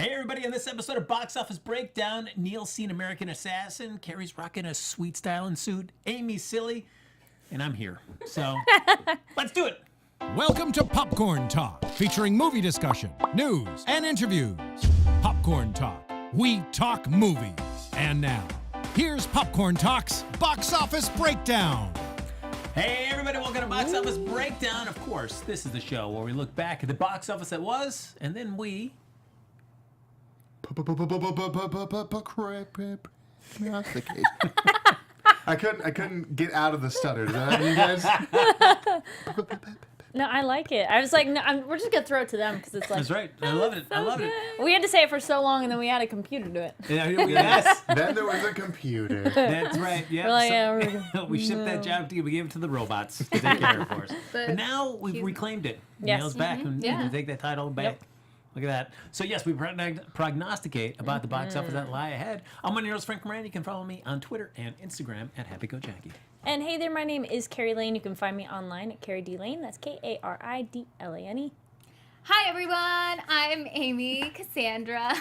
Hey everybody, in this episode of Box Office Breakdown, Neil's seen American Assassin, Carrie's rocking a sweet styling suit, Amy's silly, and I'm here. So, let's do it! Welcome to Popcorn Talk, featuring movie discussion, news, and interviews. Popcorn Talk, we talk movies. And now, here's Popcorn Talk's Box Office Breakdown. Hey everybody, welcome to Box Office Breakdown. Of course, this is the show where we look back at the box office that was, and then we... I couldn't get out of the stutter. Does that happen, you guys? No, I like it. I was like, no, we're just gonna throw it to them because it's like. That's right. I love it. I love it. We had to say it for so long, and then we had a computer do it. Yes. Then there was a computer. That's right. Yeah. We're like, We shipped that job to you. We gave it to the robots to take care of for us. But now we've reclaimed it. Yes. Neil's back, and Yeah. we take that title back. Yep. Look at that. So yes, we prognosticate about the box office that lie ahead. I'm one of your hosts, Frank Moran. You can follow me on Twitter and Instagram at HappyGoJackie. And hey there, my name is Kari Lane. You can find me online at Kari D Lane. That's Karidlane. Hi everyone, I'm Amy Cassandra,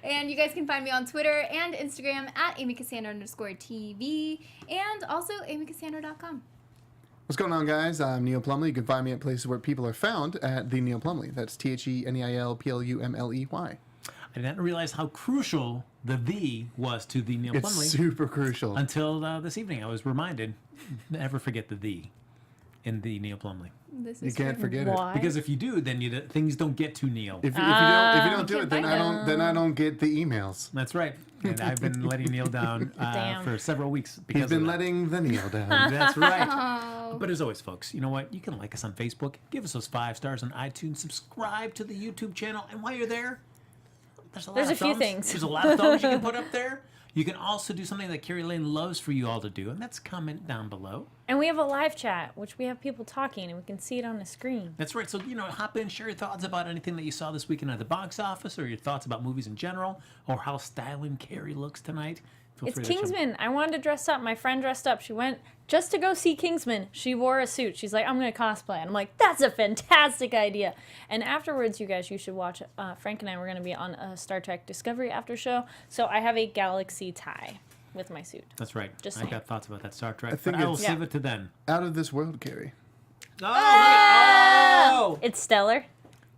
and you guys can find me on Twitter and Instagram at AmyCassandra_TV, and also AmyCassandra.com. What's going on, guys? I'm Neil Plumley. You can find me at places where people are found at the Neil Plumley. That's TheNeilPlumley. I did not realize how crucial the was to the Neil Plumley. It's super crucial. Until this evening, I was reminded, never forget the in the Neil Plumley. You can't forget it. Why? Because if you do, then things don't get to Neil. If you don't do You it, can then I don't get the emails. That's right. And I've been letting Neil down for several weeks because He's been of that. letting the Neil down. That's right. Oh. But as always, folks, you know what? You can like us on Facebook, give us those 5 stars on iTunes, subscribe to the YouTube channel, and while you're there, there's a few things. There's a lot of thumbs you can put up there. You can also do something that Kari Lane loves for you all to do, and that's comment down below. And we have a live chat, which we have people talking, and we can see it on the screen. That's right. So, hop in, share your thoughts about anything that you saw this weekend at the box office, or your thoughts about movies in general, or how styling Kari looks tonight. It's Kingsman. I wanted to dress up. My friend dressed up. She went just to go see Kingsman. She wore a suit. She's like, I'm going to cosplay. And I'm like, that's a fantastic idea. And afterwards, you guys, you should watch. Frank and I were going to be on a Star Trek Discovery after show. So I have a galaxy tie with my suit. That's right. Just I saying. got thoughts about that Star Trek, think but I will it's- save it to then. Out of this world, Carrie. Oh! It's stellar.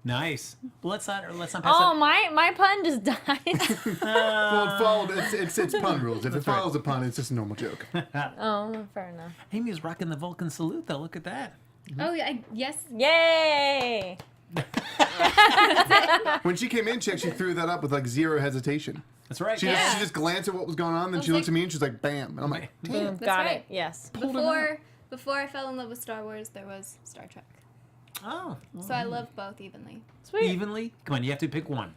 Nice. Let's not pass Oh, it. my pun just died. Well, it followed. It's pun rules. If it follows a pun, it's just a normal joke. Oh, fair enough. Amy's rocking the Vulcan salute, though. Look at that. Oh, yes. Yay! When she came in, she actually threw that up with like zero hesitation. That's right. She just glanced at what was going on, then I she was looks at me and she's like, "Bam!" And I'm like, Boom, That's got right. it. Yes. Before I fell in love with Star Wars, there was Star Trek. Oh. So I love both evenly. Sweet. Evenly? Come on, you have to pick one.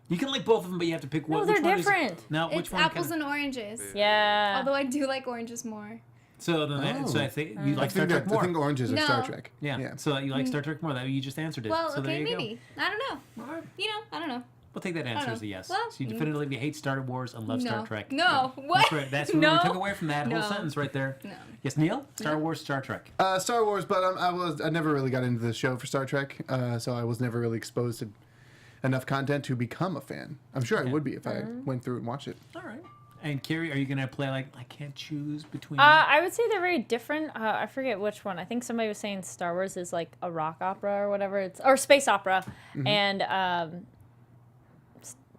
You can like both of them, but you have to pick one. No, Which they're one is- different. No, which It's one? apples and oranges. Yeah. Although I do like oranges more. So then, so I think you like I Star think, Trek more. I think oranges are No. Star Trek. Yeah. So you like Star Trek more. That you just answered it. Well, so okay, there you maybe. I don't know. Go. All right. I don't know. We'll take that answer know. as a yes. Well, so you definitively hate Star Wars and love Star No. Trek. No. Yeah. What? That's right. That's what No. we took away from that whole No. sentence right there. No. Yes, Neil? Star Wars, Star Trek. Star Wars, but I never really got into the show for Star Trek, so I was never really exposed to enough content to become a fan. I'm sure I would be if I went through and watched it. All right. And Kari, are you going to play like, I can't choose between... I would say they're very different. I forget which one. I think somebody was saying Star Wars is like a rock opera or whatever. Or space opera. And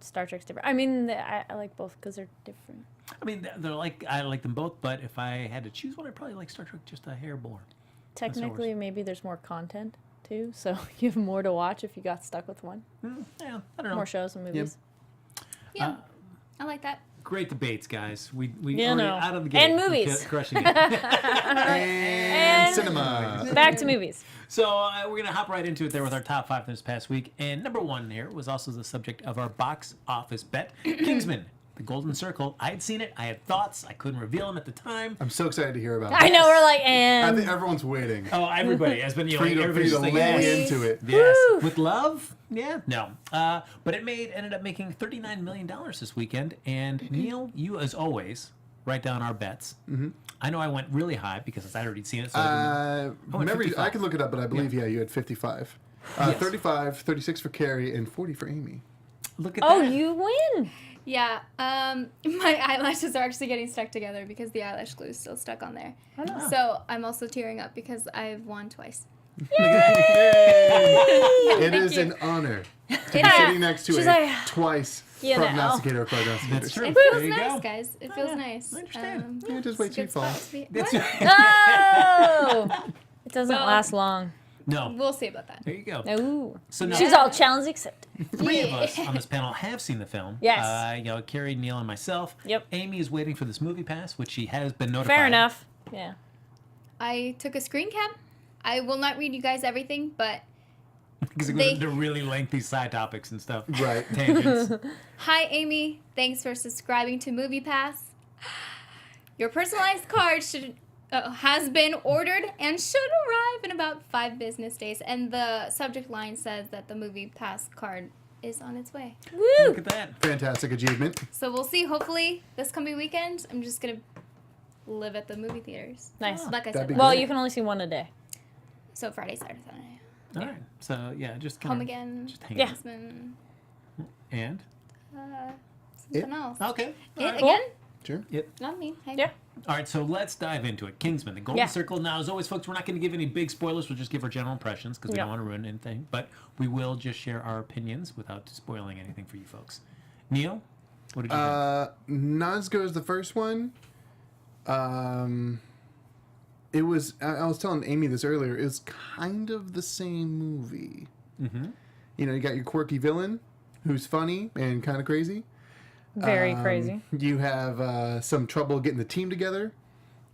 Star Trek's different. I mean, I like both because they're different. I mean, I like them both, but if I had to choose one, I'd probably like Star Trek just a hair more. Technically, maybe there's more content too. So you have more to watch if you got stuck with one. Yeah, I don't know. More shows and movies. Yeah. I like that. Great debates, guys. We Yeah, already no. out of the gate. And movies. Crushing it. And cinema. Back to movies. So we're going to hop right into it there with our top 5 this past week. And number 1 here was also the subject of our box office bet. Kingsman, The Golden Circle. I had seen it. I had thoughts. I couldn't reveal them at the time. I'm so excited to hear about it. I know, we're like, I and think everyone's waiting Oh, everybody has been, for you to everybody's just like, lay yes. into it. Yes. Woo. With love? Yeah. No. But it ended up making $39 million this weekend. And Neil, you as always write down our bets. Mm-hmm. I know I went really high because I'd already seen it. So I Remember, 55. I can look it up, but I believe, you had 55. Yes. 35, 36 for Carrie, and 40 for Amy. Look at Oh, that. you win. Yeah, my eyelashes are actually getting stuck together because the eyelash glue is still stuck on there. Oh, no. So I'm also tearing up because I've won twice. It is you. an honor to be Yeah. sitting next to She's a like, twice you know. prognosticator of prognosticators. That's true. It There feels you nice, go. guys. It feels nice. I understand. Yeah, just wait it's till a you good fall. spot to be. That's What? Oh! It doesn't Well- last long. No. We'll see about that. There you go. Ooh. So now She's all challenge accepted. three of us on this panel have seen the film. Yes. You know, Carrie, Neil, and myself. Yep. Amy is waiting for this movie pass, which she has been notified. Fair enough. Yeah. I took a screen cap. I will not read you guys everything, but Because They- they're really lengthy side topics and stuff. Right. Tangents. hi, Amy. Thanks for subscribing to Movie Pass. Your personalized card has been ordered and should arrive in about 5 business days. And the subject line says that the Movie Pass card is on its way. Woo! Look at that. Fantastic achievement. So we'll see. Hopefully, this coming weekend, I'm just going to live at the movie theaters. Nice. Like I That'd said. be Well, great. you can only see one a day. So Friday, Saturday, Sunday. All right. So, yeah, just kind Home of again. Just hang Yeah. out. Kingsman. And? Something else. Okay. It All right. again? Sure. Not me. Hey. Yeah. All right, so let's dive into it. Kingsman, the Golden Yeah. Circle. Now, as always, folks, we're not going to give any big spoilers. We'll just give our general impressions because we Yeah. don't want to ruin anything. But we will just share our opinions without spoiling anything for you folks. Neil, what did you think? Not as good as the first one. It was. I was telling Amy this earlier. It was kind of the same movie. Mm-hmm. You know, you got your quirky villain, who's funny and kind of crazy. Very crazy. You have some trouble getting the team together,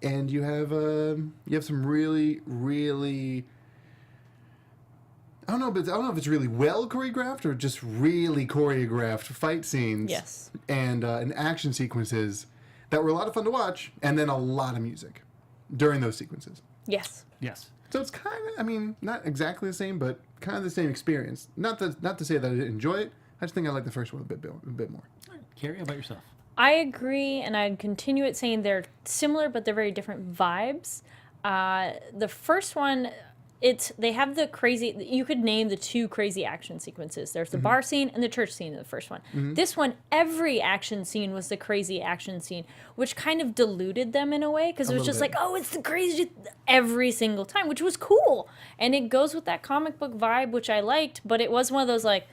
and you have some really, really. I don't know if it's really well choreographed or just really choreographed fight scenes. Yes. And action sequences that were a lot of fun to watch, and then a lot of music during those sequences. Yes. Yes. So it's kind of, I mean, not exactly the same, but kind of the same experience. Not to say that I didn't enjoy it. I just think I like the first one a bit more. All right, Carrie, how about yourself? I agree, and I'd continue it saying they're similar, but they're very different vibes. The first one, they have the crazy. You could name the 2 crazy action sequences. There's the bar scene and the church scene in the first one. This one, every action scene was the crazy action scene, which kind of diluted them in a way because it was little just bit. like, oh, it's the crazy every single time, which was cool, and it goes with that comic book vibe, which I liked. But it was one of those like,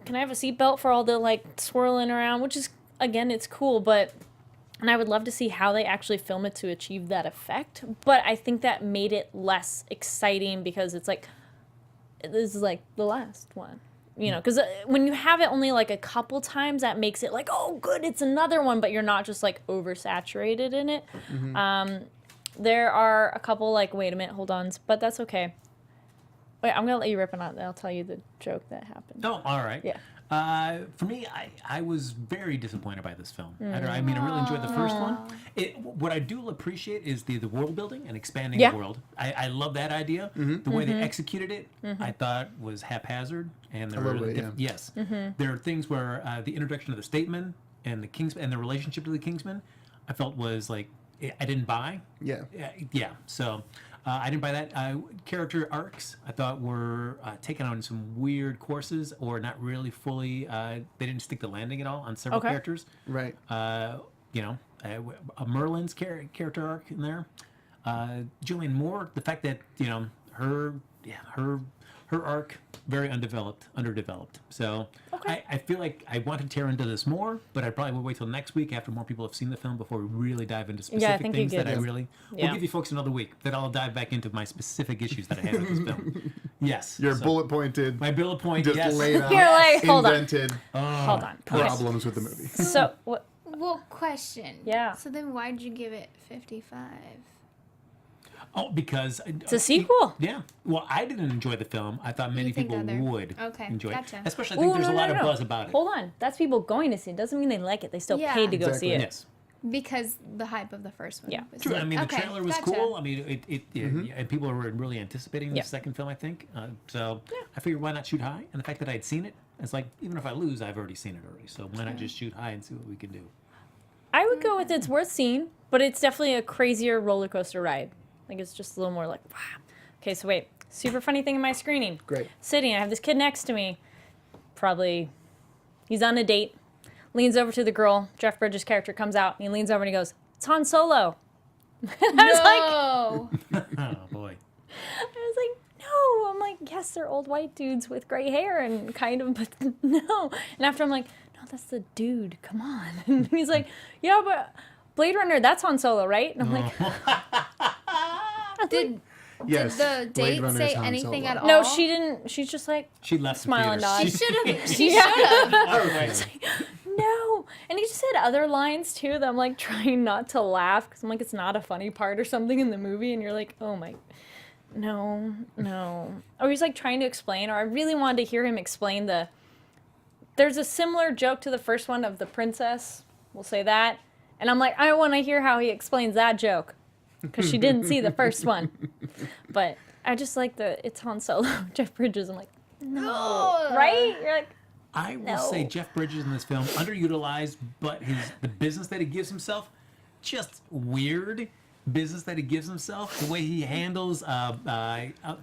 can I have a seatbelt for all the like swirling around, which is again, it's cool, but. And I would love to see how they actually film it to achieve that effect. But I think that made it less exciting because it's like, this is like the last one. You know, because when you have it only like a couple times, that makes it like, oh, good, it's another one. But you're not just like oversaturated in it. There are a couple like, wait a minute, hold on. But that's okay. Wait, I'm going to let you rip it out. Then I'll tell you the joke that happened. Oh, all right. Yeah. For me, I was very disappointed by this film. I mean, I really enjoyed the first one. What I do appreciate is the world building and expanding Yeah. the world. I love that idea. The way they executed it, I thought was haphazard. And there A were little bit, yes, there are things where the introduction of the Stateman and the Kingsman and the relationship to the Kingsman, I felt was like I didn't buy. Yeah. Yeah. So I didn't buy that. Character arcs I thought were taken on some weird courses or not really fully. They didn't stick the landing at all on several Okay. characters. Right. You know, a Merlin's character arc in there. Julianne Moore, the fact that you know her arc very underdeveloped. So Okay. I feel like I want to tear into this more, but I probably will wait till next week after more people have seen the film before we really dive into specific think you things that get I it. really. Yeah. We'll give you folks another week that I'll dive back into my specific issues that I had with this film. Yes. Your so bullet pointed, My bullet point. just yes. laid out, You're like, hold on. invented Hold on. problems with the movie. So, what? Well, question. Yeah. So then why'd you give it 55? Oh, because It's a sequel. Yeah. Well, I didn't enjoy the film. I thought many think people other- would Okay, enjoy gotcha. it. Especially, I think Ooh, there's no, a no, lot no, of no. buzz about it. Hold on. That's people going to see it. Doesn't mean they like it. They still Yeah. paid to go Exactly. see it. Yes. Because the hype of the first one. Yeah. was True. like, I mean, okay, the trailer was gotcha. cool. I mean, and people were really anticipating the Yeah. second film, I think. So I figured why not shoot high? And the fact that I had seen it, it's like, even if I lose, I've already seen it already. So why not just shoot high and see what we can do? I would go with it's worth seeing, but it's definitely a crazier roller coaster ride. Like, it's just a little more like, wow. Okay, so wait. Super funny thing in my screening. Great. Sitting, I have this kid next to me, probably He's on a date, leans over to the girl. Jeff Bridges' character comes out, and he leans over and he goes, "It's Han Solo." And I was like, No. Oh boy. no. I'm like, yes, they're old white dudes with gray hair and kind of, but no. And after I'm like, no, that's the dude. Come on. And he's like, yeah, but Blade Runner, that's Han Solo, right? And I'm like, Did Yes. the Blade date Runner say is Han anything Solo. at all? no, she didn't. She's just like, She left Smile and the nod. She theater. should have. She Yeah. should have. no. And he just said other lines too that I'm like trying not to laugh because I'm like, it's not a funny part or something in the movie. And you're like, oh my, no. Or he's like trying to explain, or I really wanted to hear him explain there's a similar joke to the first one of the princess. We'll say that. And I'm like, I want to hear how he explains that joke because she didn't see the first one. But I just like it's Han Solo, Jeff Bridges. I'm like, no. Right? You're like, I will No. say Jeff Bridges in this film, underutilized, but the business that he gives himself, just weird business that he gives himself. The way he handles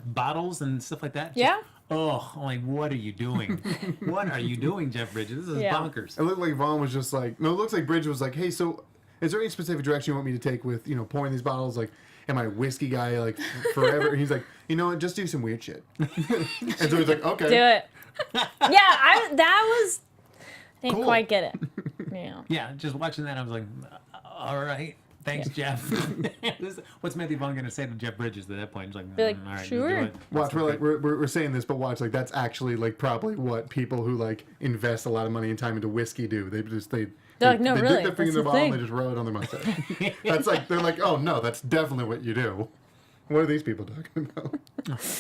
bottles and stuff like that. Just, Yeah. Oh, I'm like, what are you doing? What are you doing, Jeff Bridges? This is Yeah. bonkers. It looked like Vaughn was just like, no, it looks like Bridges was like, hey, so is there any specific direction you want me to take with, pouring these bottles? Like, am I a whiskey guy, like, forever? And he's like, you know what, just do some weird shit. And so he's like, okay. do it. Yeah, I didn't Cool. quite get it. Yeah. Yeah, just watching that, I was like, all right. Thanks, Jeff. What's Matthew Vaughn going to say to Jeff Bridges at that point? He's like, Be like, all right, just sure. do it. Watch, we're saying this, but watch, like, that's actually, like, probably what people who, like, invest a lot of money and time into whiskey do. They're like, no, they really, dip their finger that's in the the bottle and thing. they just roll it on their mustache. That's like, they're like, oh, no, that's definitely what you do. What are these people talking about?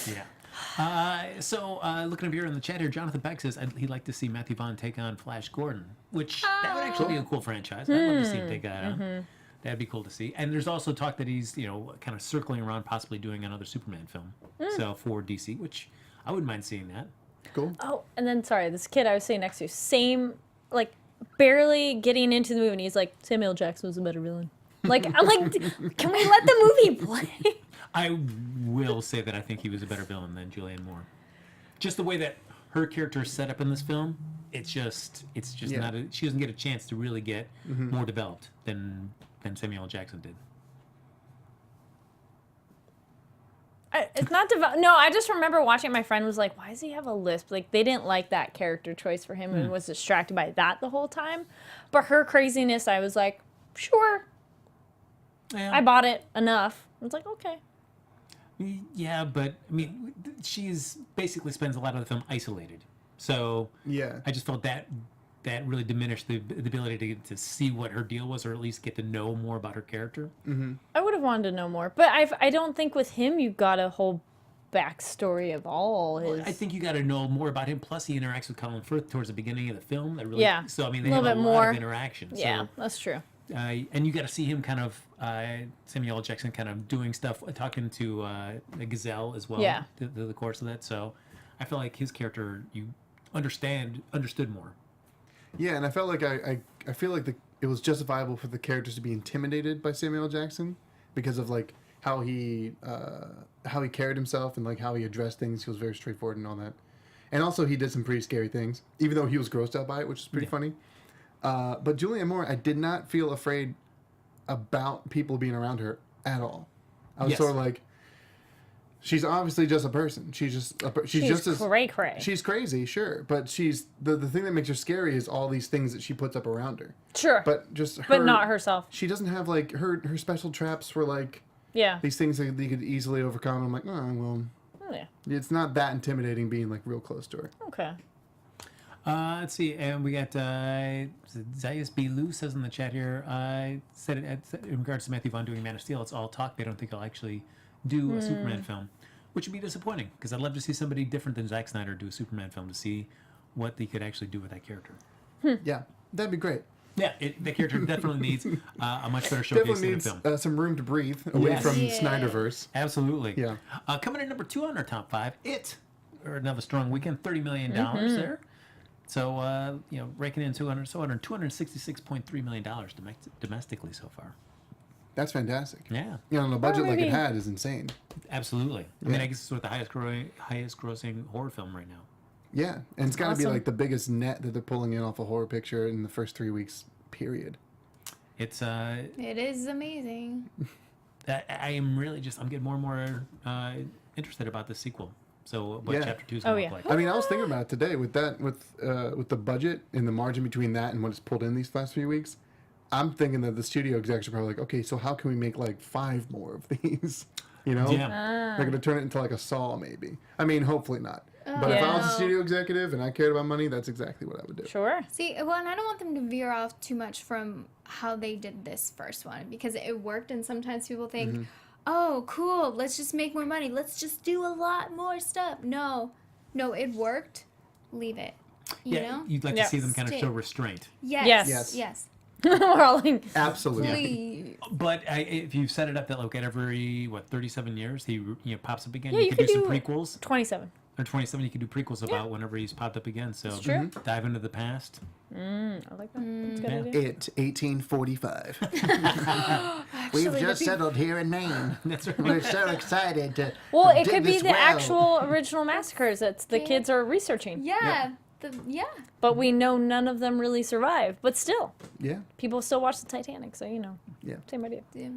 Yeah. So looking up here in the chat here, Jonathan Peck says he'd like to see Matthew Vaughn take on Flash Gordon, which that would actually be a cool franchise. I'd love to see him take that on. That'd be cool to see. And there's also talk that he's, kind of circling around possibly doing another Superman film. So for DC, which I wouldn't mind seeing that. Cool. Oh, and then sorry, this kid I was sitting next to, same, like, barely getting into the movie, and he's like, Samuel Jackson was a better villain. Like, I'm like, can we let the movie play? I will say that I think he was a better villain than Julianne Moore. Just the way that her character is set up in this film, it's just Yeah. not. She doesn't get a chance to really get more developed than Samuel L. Jackson did. It's not no, I just remember watching. My friend was like, why does he have a lisp? Like, they didn't like that character choice for him and was distracted by that the whole time. But her craziness, I was like, sure. Yeah. I bought it enough. I was like, okay. Yeah, but I mean, she's basically spends a lot of the film isolated. So Yeah. I just felt that really diminished the ability to see what her deal was, or at least get to know more about her character. I would have wanted to know more. But I don't think with him you got a whole backstory of all his... I think you got to know more about him. Plus, he interacts with Colin Firth towards the beginning of the film. That really, Yeah. So I mean, they A have little a bit lot more. of interaction. Yeah, So, that's true. and you got to see him kind of Samuel L. Jackson kind of doing stuff, talking to the Gazelle as well. Yeah. The course of that. So I feel like his character you understood more. Yeah, and I felt like I feel like it was justifiable for the characters to be intimidated by Samuel L. Jackson because of like how he carried himself and like how he addressed things. He was very straightforward and all that. And also he did some pretty scary things, even though he was grossed out by it, which is pretty funny. But Julianne Moore, I did not feel afraid about people being around her at all. I was Yes. sort of like, she's obviously just a person. She's just just as cray-cray. she's crazy, sure, but she's the thing that makes her scary is all these things that she puts up around her. Sure. But just her, But not herself. She doesn't have like her special traps were like Yeah. these things that you could easily overcome. I'm like, oh well, Oh, yeah. it's not that intimidating being like real close to her. Okay. Let's see, and we got Zayas B. Lou says in the chat here, said it in regards to Matthew Vaughn doing Man of Steel, it's all talk. They don't think he'll actually do a Superman film, which would be disappointing because I'd love to see somebody different than Zack Snyder do a Superman film to see what they could actually do with that character. Yeah, that'd be great. Yeah, the character definitely needs a much better showcase Definitely in the needs film. some room to breathe away Yes. from Yeah. Snyderverse. Absolutely. Yeah. Coming in number 2 on our top 5, or another strong weekend, $30 million there. So, raking in $266.3 million domestically so far. That's fantastic. Yeah, The budget like maybe- it had is insane. absolutely. I mean, I guess it's sort of the highest grossing horror film right now. Yeah, and it's got to be Awesome. like the biggest net that they're pulling in off a horror picture in the first 3 weeks, period. It's It is amazing. I am really I'm getting more and more interested about the sequel. So what Yeah. chapter 2 is Oh, going to yeah. look like. I mean, I was thinking about it today with the budget and the margin between that and what it's pulled in these last few weeks. I'm thinking that the studio execs are probably like, okay, so how can we make like 5 more of these? You know, Yeah. they're gonna turn it into like a Saw, maybe. I mean, hopefully not. But if I was a Yeah. studio executive and I cared about money, that's exactly what I would do. Sure. See, well, and I don't want them to veer off too much from how they did this first one because it worked, and sometimes people think, oh, cool, let's just make more money. Let's just do a lot more stuff. No, it worked. Leave it. You know? You'd like Yeah. to see them kind of Stay. show restraint. Yes. Yes. Yes. We're all like, Absolutely. Please. But if you set it up that like at every 37 years he pops up again, Yeah, you you could could do some do- prequels. 27. Or 27, you could do prequels about whenever he's popped up again. So true. dive into the past. I like that. That's a good Yeah. idea. It 1845. Actually, We've just that'd be- settled here in Maine. That's right. We're so excited to. Well, it dig could be this the well. actual original massacres that the Yeah. kids are researching. Yeah. But we know none of them really survived. But still, Yeah, people still watch the Titanic, so yeah. same idea. Yeah.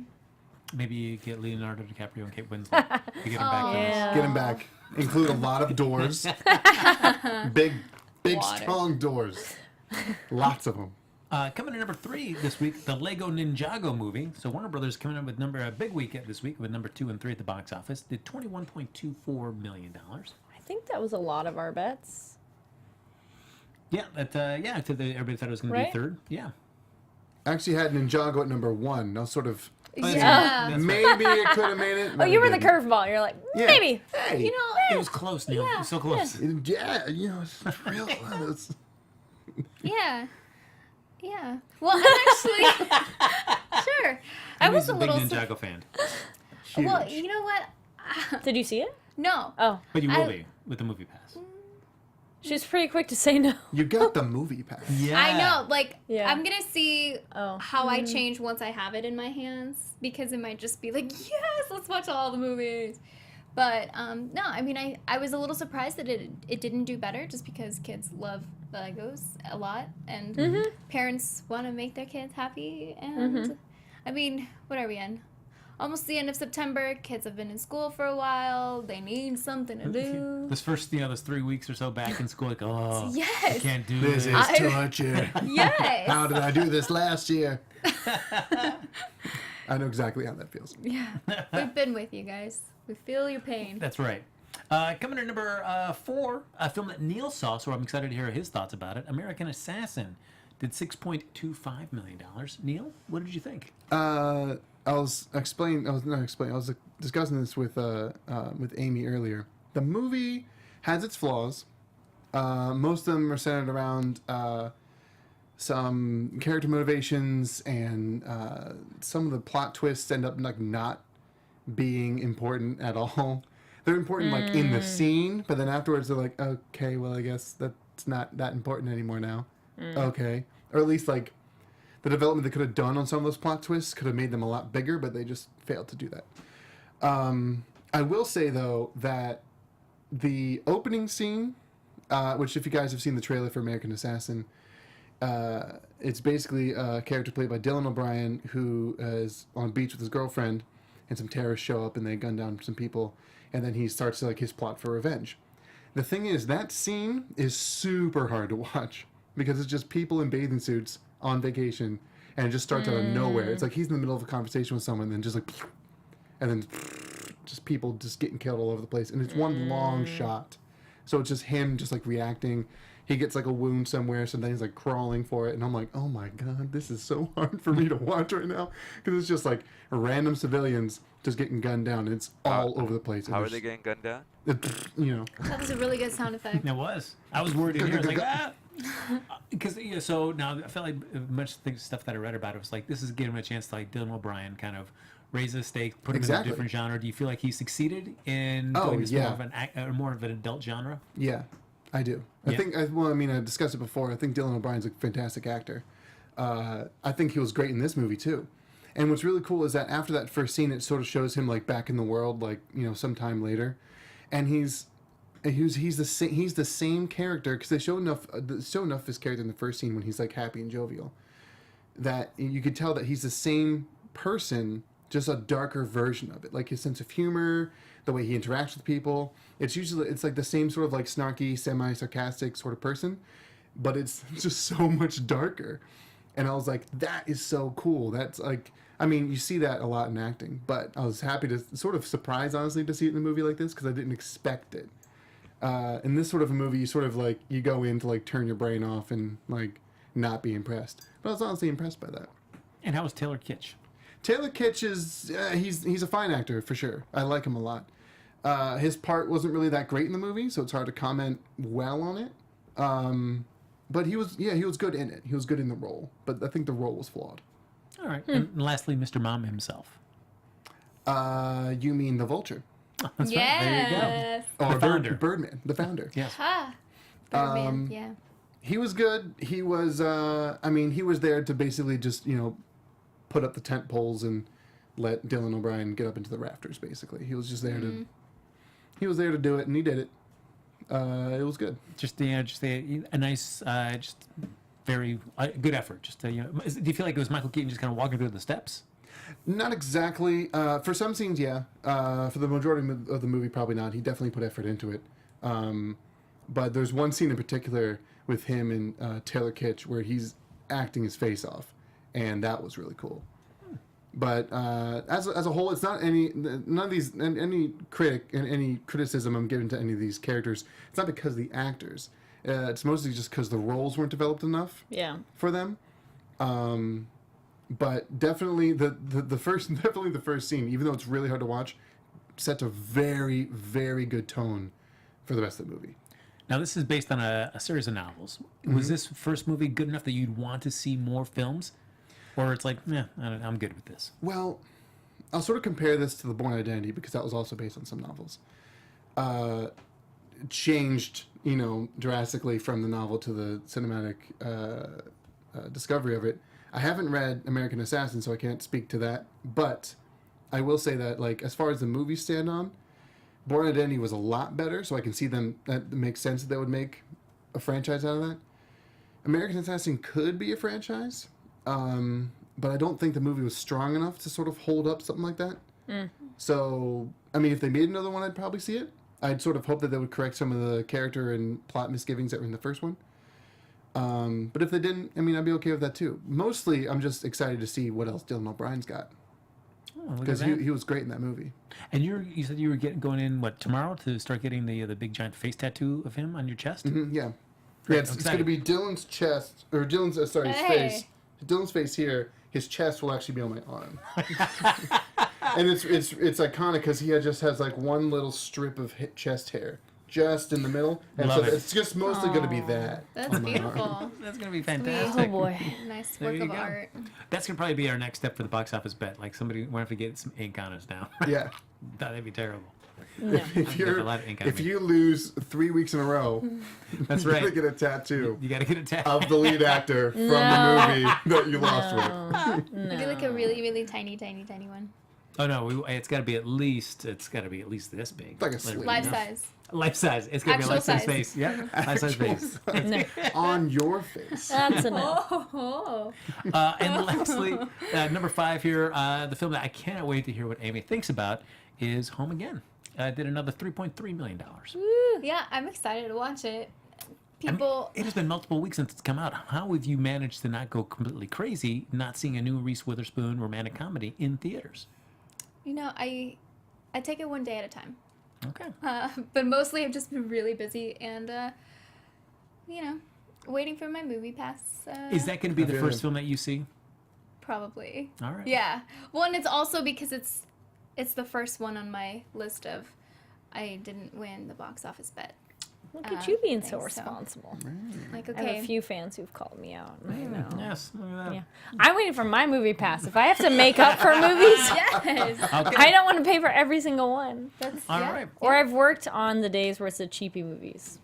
Maybe you get Leonardo DiCaprio and Kate Winslet to get him back in this. Yeah. Get him back. Include a lot of doors. big, Water. strong doors. Lots of them. Coming to number 3 this week, the Lego Ninjago movie. So Warner Brothers coming in with a big week this week with number 2 and 3 at the box office. Did $21.24 million. I think that was a lot of our bets. Yeah, everybody thought it was going to Right? be third. Yeah. I actually had Ninjago at number 1. I was sort of. Yeah. Maybe it could have made it. Oh, but you it were the didn't. curveball. You're like, Yeah. maybe. Hey. You know, It was close, Neil. It was so close. Yeah, it's real close. yeah. Yeah. Well, I'm actually. Sure. I was He's a a big little. Ninjago fan. Huge. Well, you know what? Did you see it? No. Oh, But you will I- be with the movie pass. she was pretty quick to say no. You got the movie pass. Yeah. I know. Like, Yeah. I'm going to see Oh. how I change once I have it in my hands because it might just be like, yes, let's watch all the movies. But no, I mean, I was a little surprised that it didn't do better just because kids love Legos a lot and parents want to make their kids happy. And I mean, what are we in? Almost the end of September. Kids have been in school for a while. They need something to do. This first, those 3 weeks or so back in school, like, oh, I Yes. can't do This this. is torture. Yes. How did I do this last year? I know exactly how that feels. Yeah. We've been with you guys. We feel your pain. That's right. Coming to number 4, a film that Neil saw, so I'm excited to hear his thoughts about it. American Assassin did $6.25 million. Neil, what did you think? I was discussing this with Amy earlier. The movie has its flaws. Most of them are centered around some character motivations, and some of the plot twists end up like not being important at all. They're important like in the scene, but then afterwards they're like, okay, well I guess that's not that important anymore now. Okay, or at least like the development they could have done on some of those plot twists could have made them a lot bigger, but they just failed to do that. I will say though that the opening scene, which if you guys have seen the trailer for American Assassin, it's basically a character played by Dylan O'Brien who is on a beach with his girlfriend, and some terrorists show up and they gun down some people, and then he starts like his plot for revenge. The thing is, that scene is super hard to watch because it's just people in bathing suits on vacation, and it just starts out of nowhere. It's like he's in the middle of a conversation with someone, and then just like, and then just people just getting killed all over the place, and it's one long shot. So it's just him just like reacting. He gets like a wound somewhere, so then he's like crawling for it, and I'm like, oh my god, this is so hard for me to watch right now because it's just like random civilians just getting gunned down. And it's all over the place. How are they getting gunned down? You know, That was a really good sound effect. It was. I was worried in here. I was like, ah. Because so now I felt like much stuff that I read about it was like this is giving him a chance to like Dylan O'Brien kind of raise the stakes, put him in a Exactly. different genre. Do you feel like he succeeded in Oh, doing this yeah. more of an adult genre? yeah, I do. I Yeah. think. Well, I mean, I discussed it before. I think Dylan O'Brien's a fantastic actor. I think he was great in this movie too. And what's really cool is that after that first scene, it sort of shows him like back in the world, like sometime later, and he's he's the same character, because they show enough of his character in the first scene when he's like happy and jovial, that you could tell that he's the same person, just a darker version of it. Like his sense of humor, the way he interacts with people, it's like the same sort of like snarky, semi-sarcastic sort of person, but it's just so much darker. And I was like, that is so cool. That's like, I mean, you see that a lot in acting, but I was happy to, sort of surprised, honestly, to see it in a movie like this, because I didn't expect it. In this sort of a movie, you sort of like, you go in to like turn your brain off and like not be impressed. But I was honestly impressed by that. And how was Taylor Kitsch? Taylor Kitsch is, he's a fine actor for sure. I like him a lot. His part wasn't really that great in the movie, so it's hard to comment well on it. But he was good in it. He was good in the role, but I think the role was flawed. All right. And lastly, Mr. Mom himself. You mean the Vulture? Oh, that's right. There you Yes. Or The founder. Birdman, the founder. Yes. Ha. Birdman, yeah. He was good. He was, he was there to basically just, put up the tent poles and let Dylan O'Brien get up into the rafters, basically. He was just there he was there to do it, and he did it. It was good. Just a nice, just very good effort. Just do you feel like it was Michael Keaton just kind of walking through the steps? Not exactly. For some scenes, yeah. For the majority of the movie, probably not. He definitely put effort into it. But there's one scene in particular with him and Taylor Kitsch where he's acting his face off, and that was really cool. But as a whole, it's not none of these, any critic and any criticism I'm giving to any of these characters, it's not because of the actors. It's mostly just because the roles weren't developed enough for them. But definitely the first scene, even though it's really hard to watch, sets a very, very good tone for the rest of the movie. Now, this is based on a series of novels. Was this first movie good enough that you'd want to see more films? Or it's like, I'm good with this? Well, I'll sort of compare this to The Bourne Identity, because that was also based on some novels. Changed, drastically from the novel to the cinematic discovery of it. I haven't read American Assassin, so I can't speak to that. But I will say that, like, as far as the movies stand on, Bourne Identity was a lot better, so I can see them. That makes sense that they would make a franchise out of that. American Assassin could be a franchise, but I don't think the movie was strong enough to sort of hold up something like that. So, I mean, if they made another one, I'd probably see it. I'd sort of hope that they would correct some of the character and plot misgivings that were in the first one. But if they didn't, I mean, I'd be okay with that too. Mostly, I'm just excited to see what else Dylan O'Brien's got. Because he was great in that movie. And you said you were going in, tomorrow to start getting the big giant face tattoo of him on your chest? Mm-hmm, yeah. Yeah, it's going to be Dylan's chest, or Dylan's, his face. Dylan's face here, his chest will actually be on my arm. And it's iconic because he just has like one little strip of chest hair just in the middle. And so it's just mostly going to be that. That's beautiful. That's going to be fantastic. Oh, boy. Nice work of art. That's going to probably be our next step for the box office bet. Like somebody will have to get some ink on us now. Yeah. That'd be terrible. No. If you lose 3 weeks in a row, that's you right. gotta get a tattoo. You gotta get a tattoo of the lead actor from the movie that you lost with. No. Do like a really, really tiny one. Oh no, it's got to be at least this big. Like a sleeve. Life size. Life size. It's gonna be a life size face. Yeah, life size face. No. On your face. That's enough. Oh. And lastly, number 5 here, the film that I cannot wait to hear what Amy thinks about is Home Again. Did another $3.3 million. Woo, yeah, I'm excited to watch it. It has been multiple weeks since it's come out. How have you managed to not go completely crazy not seeing a new Reese Witherspoon romantic comedy in theaters? I take it one day at a time. Okay. But mostly I've just been really busy and, waiting for my movie pass. Is that going to be the first film that you see? Probably. All right. Yeah. Well, and it's also because it's the first one on my list of I didn't win the box office bet. Look at you being so responsible. Like, I have a few fans who've called me out. I know. Yes. Look at that. Yeah. I'm waiting for my movie pass. If I have to make up for movies, Yes. Okay. I don't want to pay for every single one. All right. Or I've worked on the days where it's the cheapy movies.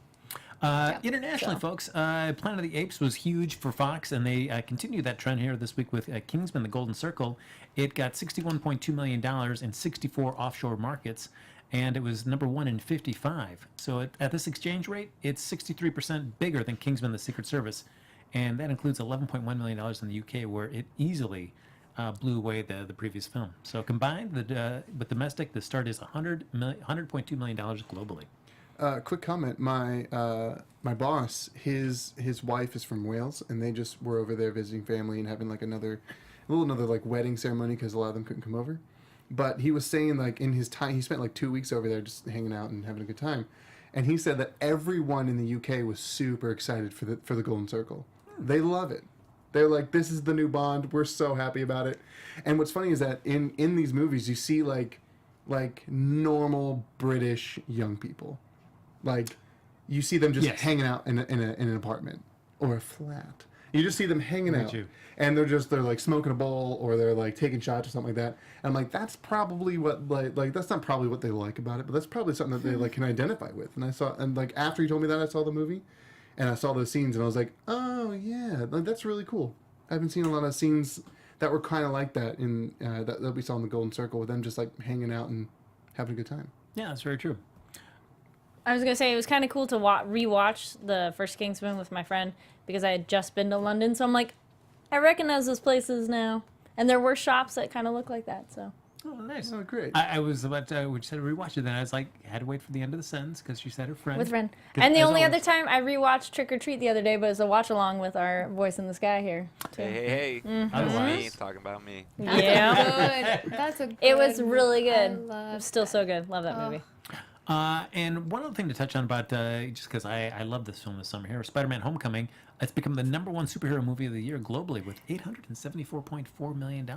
Internationally, folks, Planet of the Apes was huge for Fox, and they continue that trend here this week with Kingsman: The Golden Circle. It got $61.2 million in 64 offshore markets. and it was number 1 in 55. So at this exchange rate, it's 63% bigger than Kingsman: The Secret Service, and that includes $11.1 million in the UK, where it easily blew away the previous film. So combined with domestic, the start is $100.2 million globally. Quick comment: my boss, his wife is from Wales, and they just were over there visiting family and having like another like wedding ceremony because a lot of them couldn't come over. But he was saying like in his time, he spent like 2 weeks over there just hanging out and having a good time, and he said that everyone in the UK was super excited for the Golden Circle. They love it. They're like, this is the new Bond. We're so happy about it. And what's funny is that in these movies you see like normal British young people. Like, you see them just hanging out in an apartment or a flat. You just see them hanging out, and they're like smoking a bowl or they're like taking shots or something like that. And I'm like, that's probably what like that's not probably what they like about it, but that's probably something that they like can identify with. And like after he told me that, I saw the movie, and I saw those scenes, and I was like, oh yeah, like, that's really cool. I haven't seen a lot of scenes that were kind of like that in that we saw in the Golden Circle with them just like hanging out and having a good time. Yeah, that's very true. I was gonna say it was kind of cool to rewatch the first Kingsman with my friend because I had just been to London, so I'm like, I recognize those places now, and there were shops that kind of look like that. So. Oh, nice. Oh, great. I was about to, we said rewatch it, then I was like, I had to wait for the end of the sentence because she said her friend. With friend. 'Cause And the as only always- other time I rewatched Trick or Treat the other day, but it was a watch along with our Voice in the Sky here. Too. Hey. That's Otherwise- me talking about me. Yeah. Good. That's a good It was really I good. love It was still so good. Love that movie. And one other thing to touch on about, just because I love this film this summer here, Spider-Man: Homecoming. It's become the #1 superhero movie of the year globally with $874.4 million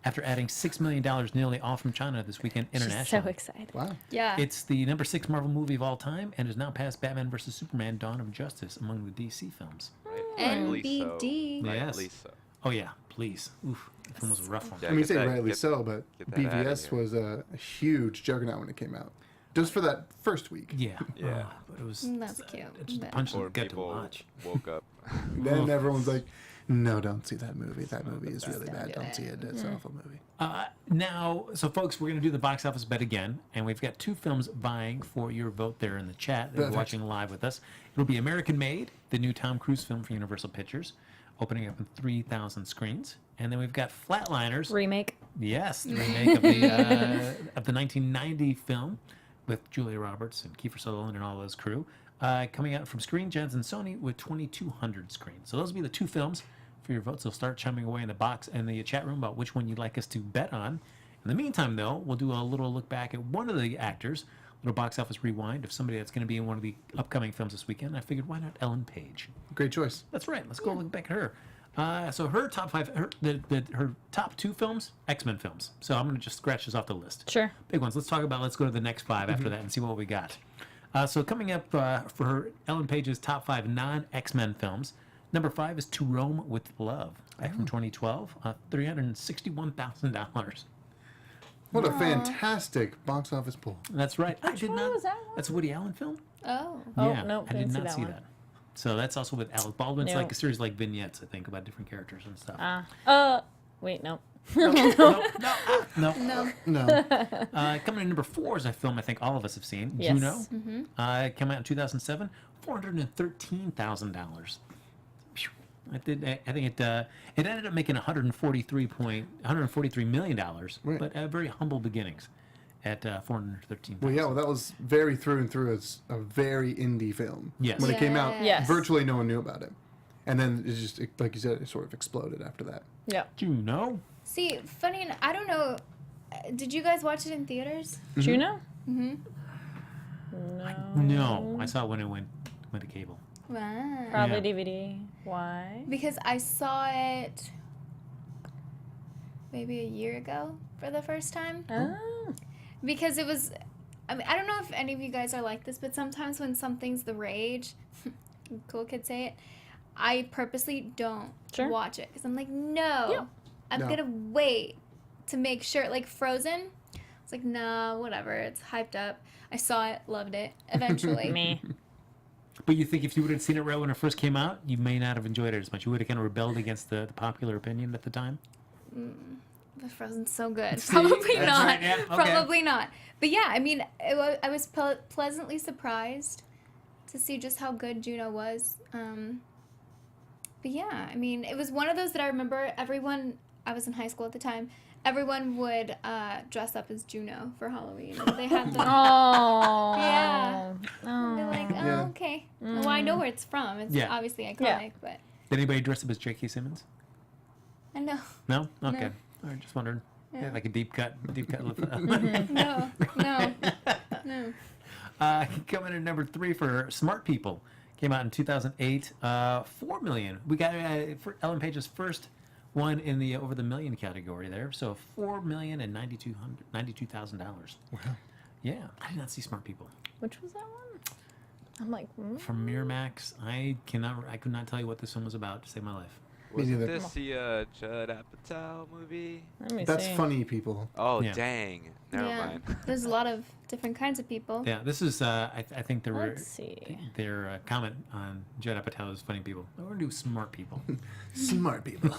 after adding $6 million nearly all from China this weekend She's internationally. so excited. Wow. Yeah. It's the #6 Marvel movie of all time and has now passed Batman vs. Superman: Dawn of Justice among the DC films. Rightly NBD. So. Yes. Rightly so. Oh yeah, please. Oof, the film was a rough one. Yeah, I mean, get say that- rightly get- so, but get that outta BVS here. was a huge juggernaut when it came out. Just for that first week. Yeah. Yeah. But it was. That's cute. Just But- punch in the Or gut to people watch. woke up. Then everyone's like, no, don't see that movie. That movie is really Don't bad. do Don't it. see it. It's an awful movie. Now, so folks, we're going to do the box office bet again, and we've got 2 films vying for your vote there in the chat that are Perfect. watching live with us. It'll be American Made, the new Tom Cruise film for Universal Pictures, opening up in 3,000 screens. And then we've got Flatliners. Remake. Yes, the remake of the 1990 film with Julia Roberts and Kiefer Sutherland and all those crew, coming out from Screen Gems and Sony with 2,200 screens. So those will be the 2 films for your votes. So start chiming away in the box and the chat room about which one you'd like us to bet on. In the meantime, though, we'll do a little look back at one of the actors, a little box office rewind of somebody that's going to be in one of the upcoming films this weekend. I figured, why not Ellen Page? Great choice. That's right. Let's go look back at her. So her top 5, her top 2 films, X-Men films. So I'm going to just scratch this off the list. Sure. Big ones. Let's go to the next 5 after that and see what we got. So coming up for her, Ellen Page's top 5 non-X-Men films. Number 5 is To Rome with Love, back from 2012, $361,000. What a fantastic box office pull. That's right. Which one was that one? That's a Woody Allen film. Oh. Oh, Yeah, nope, I did didn't see not that see one. that. So that's also with Alec Baldwin. It's No. like a series like vignettes, I think, about different characters and stuff. Wait, no. No. No. Coming in number 4 is a film I think all of us have seen. Yes. Juno. It came out in 2007. $413,000. I think it ended up making $143 million, Right. but very humble beginnings at $413,000. Well, yeah, well, that was very through and through as a very indie film. Yes. When it came out, Yes. virtually no one knew about it. And then it just, like you said, it sort of exploded after that. Yeah. Juno. See, funny, I don't know. Did you guys watch it in theaters? Juno? No, I saw it when it went to cable. Wow. Probably Yeah. DVD. Why? Because I saw it maybe a year ago for the first time. Oh. Because it was, I mean, I don't know if any of you guys are like this, but sometimes when something's the rage, cool kids say it, I purposely don't Sure. watch it. Because I'm like, no, Yeah. I'm No. going to wait to make sure. Like Frozen, it's like, no, whatever. It's hyped up. I saw it, loved it, eventually. Me. But you think if you would have seen it right when it first came out, you may not have enjoyed it as much. You would have kind of rebelled against the popular opinion at the time. Frozen's so good. Probably that's not. right, yeah, okay. Probably not. But yeah, I mean, I was pleasantly surprised to see just how good Juno was. But yeah, I mean, it was one of those that I remember everyone, I was in high school at the time, everyone would dress up as Juno for Halloween. And they had the... Oh. Yeah. Oh. They're like, oh, Yeah. okay. Well, I know where it's from. It's Yeah. obviously iconic, Yeah. but Did anybody dress up as J.K. Simmons? I know. No? Okay. All right, just wondering. Yeah, like a deep cut. No. Coming in number 3 for Smart People. Came out in 2008. 4 million. We got for Ellen Page's first one in the over the million category there. So $4,092,000. Wow. Yeah, I did not see Smart People. Which was that one? I'm like, From Miramax. I could not tell you what this one was about to save my life. Wasn't neither. this the Judd Apatow movie? let me That's see. funny, people. Oh, Yeah. dang. Never mind. There's a lot of different kinds of people. Yeah, this is I think Let's see. their comment on Judd Apatow's funny people. We're gonna do Smart People. Smart people.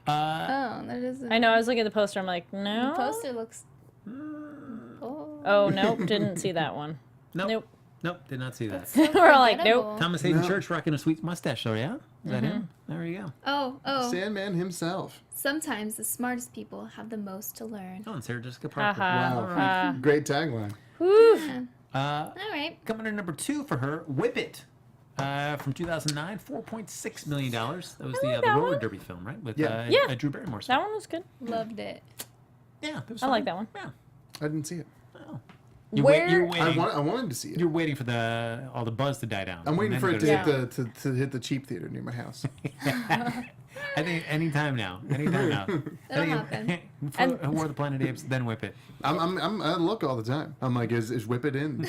Oh, that is. I know. I was looking at the poster. I'm like, The no. poster looks. Oh, nope. Didn't see that one. Nope. Nope, did not see that. We're all like, nope. Forgettable. Thomas Hayden No. Church rocking a sweet mustache, so yeah? Is that him? There you go. Oh. Sandman himself. Sometimes the smartest people have the most to learn. Oh, and Sarah Jessica Parker. Haha. Wow. Great tagline. Whew. All right. Coming in number 2 for her, Whip It. From 2009, $4.6 million. That was the that roller one. derby film, right? With Yeah. Yeah. Drew Barrymore's That film. one was good. Loved it. Yeah, it was I like fun. that one. Yeah. I didn't see it. Oh. Where- You're I waiting. wanted to see it. You're waiting for all the buzz to die down. I'm waiting and for then it to go hit to hit the cheap theater near my house. I think anytime now. That'll happen. For War of the Planet of the Apes, then Whip It. I look all the time. I'm like, is Whip It in?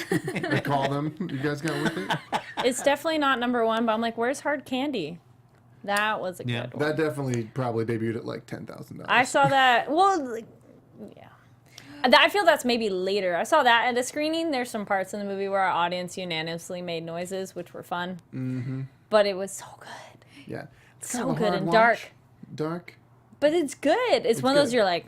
I call them. You guys got Whip It? It's definitely not number 1, but I'm like, where's Hard Candy? That was a Yeah. good one. That definitely probably debuted at like $10,000. I saw that. Well, like, yeah. I feel that's maybe later. I saw that at a screening. There's some parts in the movie where our audience unanimously made noises, which were fun. Mm-hmm. But it was so good. Yeah. It's So kind of a good hard and watch. dark. Dark. But it's good. It's one of those good. you're like,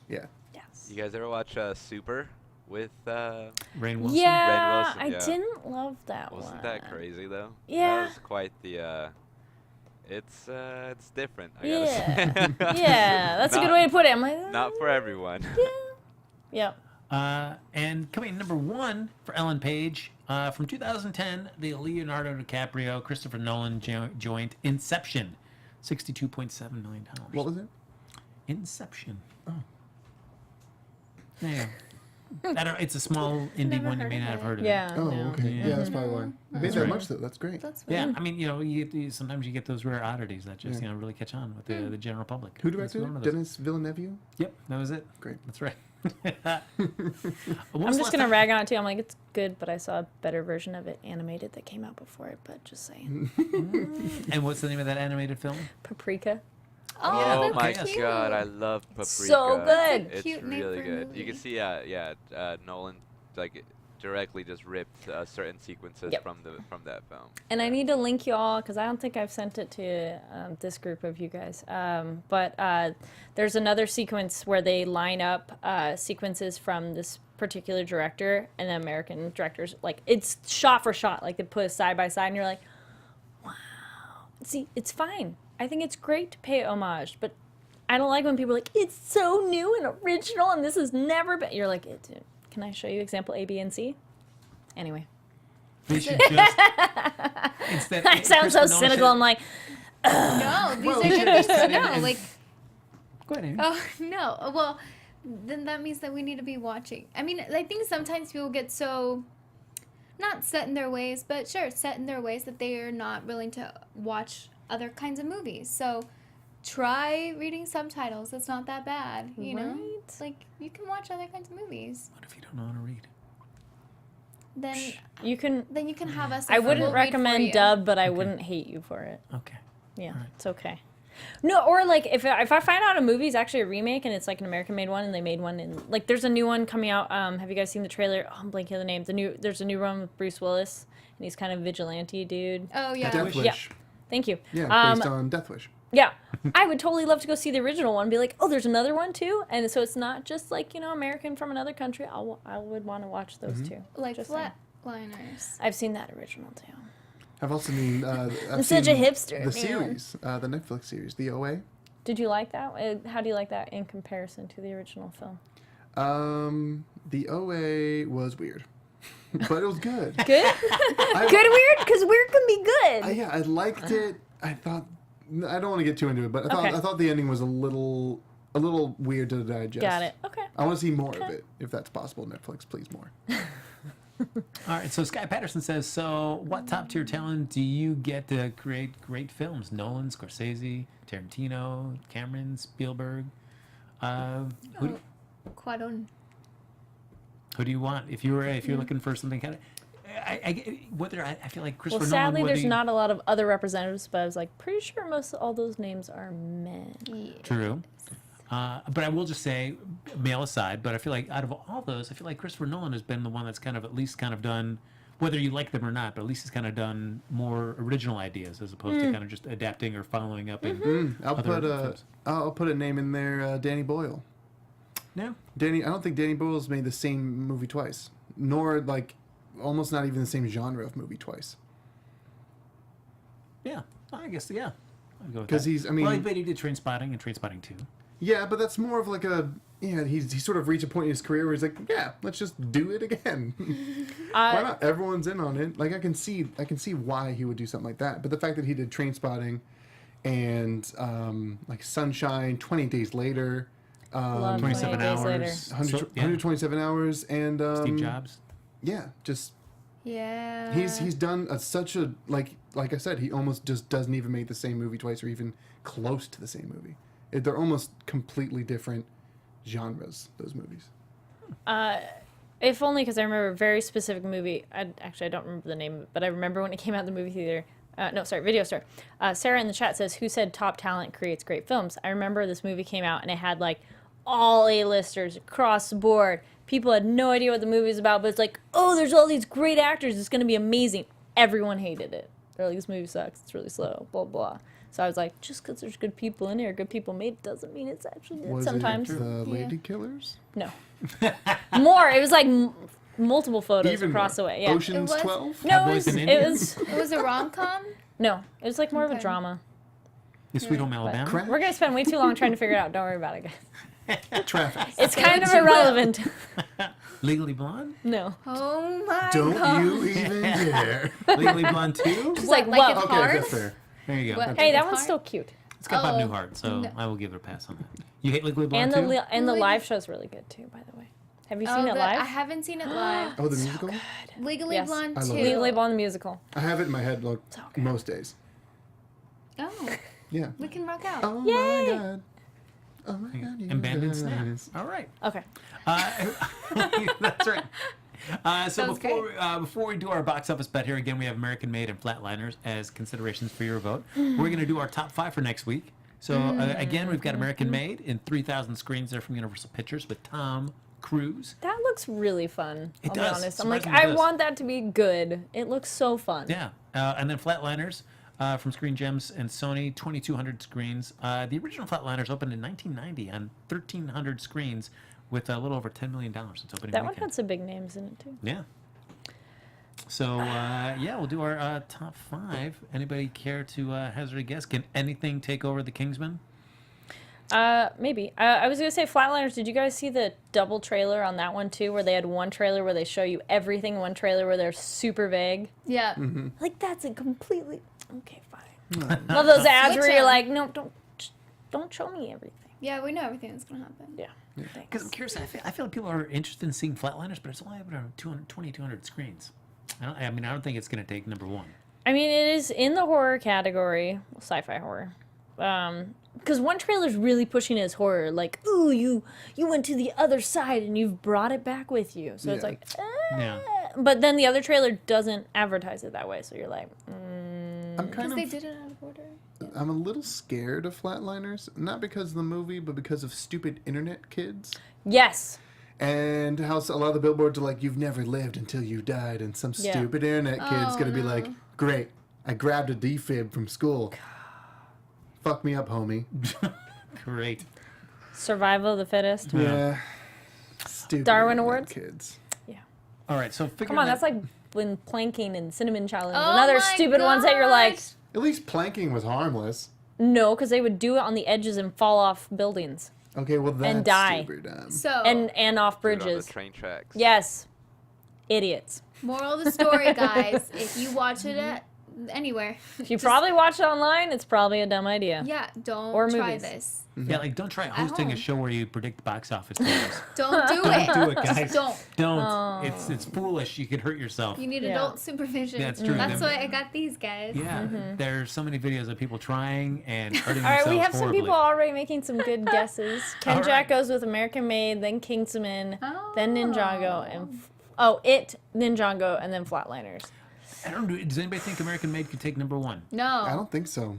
Yeah. yes. You guys ever watch Super with Rainn Wilson? Yeah, Wilson, I yeah. didn't love that one. wasn't that crazy though? Yeah. That was quite the it's different, I Yeah. gotta say. Yeah, that's a good way to put it. I'm like, Not for everyone. yeah. And coming in number 1 for Ellen Page, from 2010, the Leonardo DiCaprio, Christopher Nolan joint, Inception, $62.7 million. What was it? Inception. Oh. Yeah. It's a small indie Never one. You heard may of not have it. heard of Yeah. it. Oh, no. okay. Yeah, that's probably why. Made that right. much though. That's great. That's Yeah, weird. I mean, sometimes you get those rare oddities that just really catch on with the general public. Who That's directed one it? of those. Dennis Villeneuve. Yep, that was it. Great. That's right. I'm just gonna rag on it too. I'm like, it's good, but I saw a better version of it animated that came out before it. But just saying, And what's the name of that animated film? Paprika. Oh, Oh that's my cute. god, I love Paprika. So good. It's Cute name really for a good. You movie. can see, Nolan like directly just ripped certain sequences Yep. from that film. And I need to link you all because I don't think I've sent it to this group of you guys. But there's another sequence where they line up sequences from this particular director and the American directors. Like, it's shot for shot. Like, they put it side by side, and you're like, wow. See, it's fine. I think it's great to pay homage, but I don't like when people are like, it's so new and original, and this has never been. You're like, can I show you example A, B, and C? Anyway. They should just instead. I sound so cynical. I'm like, No, these Well, are you gonna should've just be no, like Go ahead, Amy. oh no. Well, then that means that we need to be watching. I mean, I think sometimes people get so not set in their ways, but sure, set in their ways that they are not willing to watch other kinds of movies. So try reading subtitles. It's not that bad, you know? Right. Like, you can watch other kinds of movies. What if you don't know how to read? Then you can. you can have us. I we'll wouldn't read for recommend you. dub, but I wouldn't hate you for it. Okay. Yeah, Alright. it's okay. No, or like if I find out a movie's actually a remake and it's like an American made one and they made one in like there's a new one coming out. Have you guys seen the trailer? Oh, I'm blanking on the name. There's a new one with Bruce Willis and he's kind of vigilante dude. Oh yeah. Death Wish. Yeah. Thank you. Yeah, based on Death Wish. Yeah, I would totally love to go see the original one. Be like, oh, there's another one too, and so it's not just like American from another country. I would want to watch those too. Like Just saying. Flatliners. I've seen that original too. I've also seen. I'm such a hipster, The man. series, the Netflix series, the OA. Did you like that? How do you like that in comparison to the original film? The OA was weird, but it was good. Good? Good weird? Because weird can be good. Yeah, I liked it. I thought. I don't want to get too into it, but Okay. I thought the ending was a little weird to digest. Got it. Okay. I want to see more of it, if that's possible. Netflix, please more. All right, so Sky Patterson says, so what top tier talent do you get to create great films? Nolan, Scorsese, Tarantino, Cameron, Spielberg. Who do you want? If you're looking for something kind of, I feel like Christopher Well, sadly, Nolan. there's not a lot of other representatives, but I was like, pretty sure most of all those names are men. True. But I will just say, male aside, but I feel like out of all those, I feel like Christopher Nolan has been the one that's kind of at least kind of done, whether you like them or not, but at least he's kind of done more original ideas as opposed to kind of just adapting or following up in I'll put a name in there. Danny Boyle. No. I don't think Danny Boyle's made the same movie twice, nor like almost not even the same genre of movie twice. Yeah. I guess, yeah. I'll go with 'Cause that. he's- I mean- well, but he did Trainspotting and Trainspotting 2. Yeah, but that's more of like he's sort of reached a point in his career where he's like, yeah, let's just do it again. Why not? Everyone's in on it. Like I can see why he would do something like that. But the fact that he did Trainspotting and like Sunshine, 20 Days Later, Love 27 20 Days hours. Later. 127 hours, and Steve Jobs. yeah, just Yeah. he's done such a like I said, he almost just doesn't even make the same movie twice or even close to the same movie. They're almost completely different genres, those movies. If only because I remember a very specific movie. I don't remember the name of it, but I remember when it came out in the movie theater. Video store. Sarah in the chat says, who said top talent creates great films? I remember this movie came out and it had like all A-listers across the board. People had no idea what the movie was about, but it's like, oh, there's all these great actors. It's going to be amazing. Everyone hated it. They're like, this movie sucks. It's really slow, blah, blah. So I was like, just because there's good people in here, good people made it, doesn't mean it's actually good Was sometimes. it the Lady Killers? No. More. It was like multiple photos Even across the more. way. Yeah. Ocean's It was- 12? No, Cowboys and it Indians? was It was a rom-com? no. It was like more of a Okay. drama. The Sweet Home Alabama. Crash? We're gonna spend way too long trying to figure it out. Don't worry about it, guys. Traffic. It's kind of irrelevant. Legally Blonde. No. Oh my Don't god. you even dare. Legally Blonde 2. It's like, Like whoa. it's Okay, hard? that's fair. There you go. What? Hey, that It's one's hard? still cute. It's got Bob Oh, Newhart, so no. I will give it a pass on that. You hate Legally Blonde And too? the live show's really good too, by the way. Have you seen it live? I haven't seen it live. Oh, the musical? Legally Yes. Blonde I love 2. it. Legally Blonde the musical. I have it in my head like, okay. most days. Oh, Yeah. we can rock out. Oh Yay! my god. Oh my god. you And Band and Snap. guys. All right. Okay. That's right. So Sounds before we do our box office bet here, again, we have American Made and Flatliners as considerations for your vote. We're going to do our top 5 for next week. So again, we've got American Made in 3,000 screens there from Universal Pictures with Tom Cruise. That looks really fun. It I'll does. be honest. I'm like, Surprisingly I does. want that to be good. It looks so fun. Yeah. And then Flatliners from Screen Gems and Sony, 2,200 screens. The original Flatliners opened in 1990 on 1,300 screens with a little over $10 million since opening That one weekend. had some big names in it too. Yeah. So, yeah, we'll do our top 5. Anybody care to hazard a guess? Can anything take over the Kingsman? Maybe. I was gonna say Flatliners. Did you guys see the double trailer on that one too, where they had one trailer where they show you everything, one trailer where they're super vague? Yeah. Like that's a completely okay, fine. Love those ads where Switch you're 'em. like, no, don't show me everything. Yeah, we know everything that's gonna happen. Yeah. Because I'm curious. I feel like people are interested in seeing Flatliners, but it's only around 2,200 screens. I don't think it's going to take number 1. I mean, it is in the horror category, sci-fi horror. Because one trailer's really pushing it as horror, like, ooh, you went to the other side and you've brought it back with you. So it's Yeah. like, Yeah. But then the other trailer doesn't advertise it that way, so you're like, I'm kind Because of they did it out of order. I'm a little scared of Flatliners, not because of the movie, but because of stupid internet kids. yes. And how a lot of the billboards are like, you've never lived until you died, and some Yeah. stupid internet kid's Oh, gonna be no. like, great, I grabbed a defib from school. fuck me up, homie. Great. Survival of the fittest. Yeah. Stupid Darwin internet Awards? kids. All right, so figure Come on, that- that's like when planking and cinnamon challenge Oh and other my stupid ones that you're like, gosh. At least planking was harmless. no, because they would do it on the edges and fall off buildings Okay, well that's And die. super dumb. So, and off Do it on bridges. the train tracks. Yes, idiots. moral of the story, guys, if you watch it at anywhere, If you probably watch it online, it's probably a dumb idea. yeah, don't Or try movies. this. Yeah, like don't try hosting a home. show where you predict the box office totals. Don't do it. Do it, guys. Just don't. Don't. It's foolish. You could hurt yourself. You need Yeah. adult supervision. That's true. That's Them- why I got these guys. Yeah, there's so many videos of people trying and hurting All right, themselves we have some horribly. people already making some good guesses. Ken All Jack right. goes with American Made, then Kingsman, then Oh. Ninjago, and Ninjago, and then Flatliners. I don't know. Does anybody think American Made could take number one? No. I don't think so.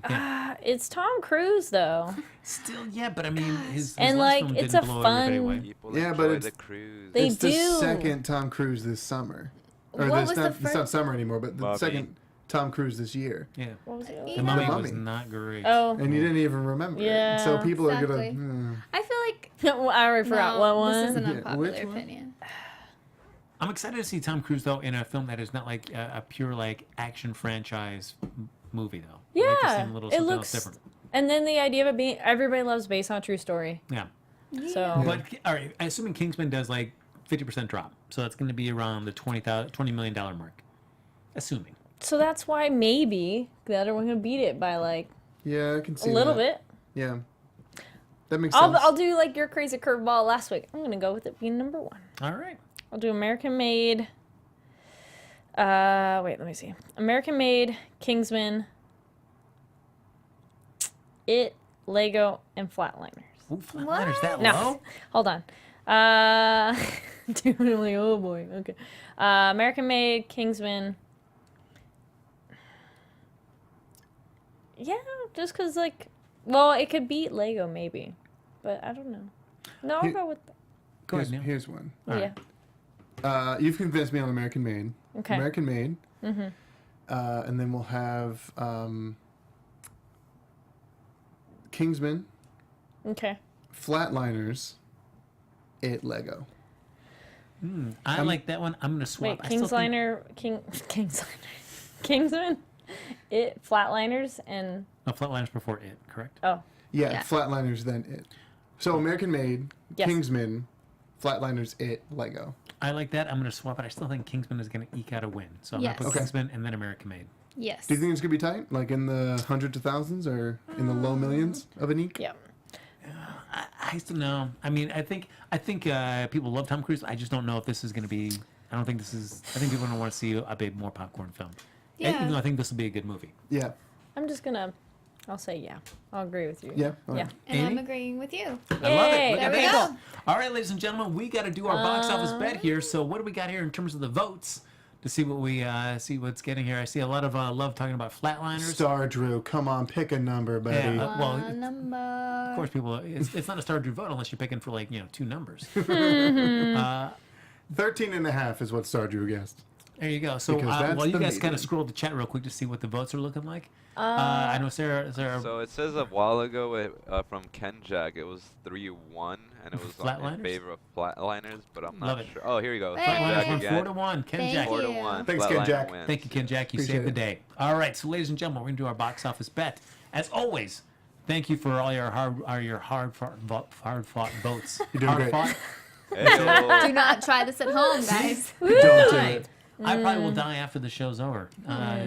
It's Tom Cruise though. Still, yeah, but I mean, his And, last like, film it's didn't a blow fun- everybody away. People Yeah, enjoy but it's- the cruise. They It's do. the second Tom Cruise this summer. Or What this was the not, it's not first- summer anymore, but the Mummy. second Tom Cruise this year. Yeah, What was it? the You Mummy know- was Mummy. not great. Oh, And you didn't even remember Yeah, it. So people are exactly. going I feel like well, I already forgot what one. this is an Yeah, unpopular which one? opinion. I'm excited to see Tom Cruise though in a film that is not like a pure like action franchise movie though. I'd like to see Yeah, him a little it something else looks. different. And then the idea of it being everybody loves based on a true story. Yeah, So but all right, assuming Kingsman does like 50% drop, so that's going to be around the $20 million mark, assuming. so that's why maybe the other one can beat it by like Yeah, I can see a little that. bit. Yeah. That makes sense. I'll do like your crazy curveball last week. I'm gonna go with it being number one. All right. I'll do American Made. Wait, let me see. American Made, Kingsman, Lego, and Flatliners. Ooh, Flatliners that No, low? hold on. Dude, I'm like, oh boy. Okay. American Made, Kingsman. Yeah, just because like, well, it could beat Lego maybe, but I don't know. No, I'll Here- go with. Go here's, ahead, Neil. here's one. All Yeah. right. You've convinced me on American Made. Okay. American Made. Mm-hmm. And then we'll have Kingsman, Okay. Flatliners, Lego. I like that one. I'm going to swap. Wait, I still think- Kingsliner, Kingsman, Flatliners, and No, Flatliners before it, correct? oh, Yeah, Yeah. Flatliners, then It. So American Made, Yes. Kingsman, Flatliners, Lego. I like that. I'm going to swap it. I still think Kingsman is going to eke out a win. So I'm going Yes. to put Okay. Kingsman and then American Made. Yes. Do you think it's going to be tight? Like in the hundreds of thousands or in the low millions of an eke? yeah. I still know. I mean, I think people love Tom Cruise. I just don't know if this is going to be. I don't think this is. I think people don't want to see a big more popcorn film. Yeah. Even though I think this will be a good movie. Yeah. I'm just gonna. I'll say yeah. I'll agree with you. Yeah. All Yeah. right. And I'm Amy? agreeing with you. I love it. Look There at we this. go. All right, ladies and gentlemen, we got to do our box office bet here. So what do we got here in terms of the votes to see what we see what's getting here? I see a lot of love talking about Flatliners. Star Drew, come on, pick a number, buddy. Yeah, well, A number. of course, people. It's not a Star Drew vote unless you're picking for like 2 numbers. 13 and a half is what Star Drew guessed. There you go. So Because that's while you the guys kind median. of scroll the chat real quick to see what the votes are looking like. I know Sarah. So it says a while ago from Ken Jack, it was 3-1, and it was Flatliners? in favor of Flatliners, but I'm Love not it. sure. Oh, here you go. Hey. Ken Flatliners Jack won again. 4-1. Ken Thank Jack. you. 4-1. Thanks, Ken Flatliner Jack. wins. Thank you, Ken Jack. You Appreciate saved the it. day. All right, so ladies and gentlemen, we're gonna do our box office bet. As always, thank you for all your hard fought votes. You're doing great. Fought. Heyo. Do not try this at home, guys. Don't do it. I probably will die after the show's over.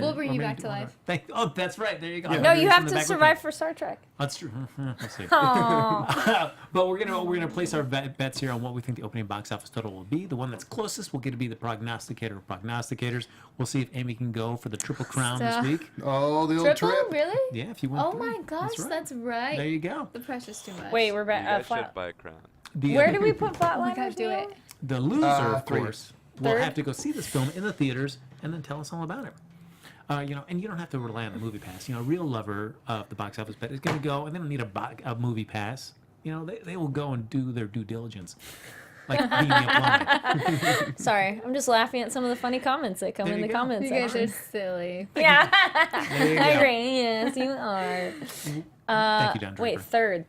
We'll bring or you maybe back to life. Oh, that's right. There you go. Yeah. I'm No, gonna you do this have in the to back with survive me. for Star Trek. That's true. We'll see. Aww. But we're gonna place our bets here on what we think the opening box office total will be. The one that's closest will get to be the prognosticator of prognosticators. We'll see if Amy can go for the triple crown Stop. this week. Oh, the old Triple? trip. Really? Yeah, if you want. Oh my gosh, that's right. There you go. The pressure's too much. Wait, we're You back. guys Flat. should buy a crown. Where do we put Oh my Flatliners? god, do Neil? it. The loser, of 3. course, will Third? have to go see this film in the theaters and then tell us all about it. And you don't have to rely on the movie pass. A real lover of the box office bet is going to go, and they don't need a movie pass. They will go and do their due diligence. like being Neil Plumley. Sorry, I'm just laughing at some of the funny comments that come There in you the go. comments You guys section. are silly. Yeah, There you I go. agree. Yes, you are. Thank you, Don Draper. Wait, third.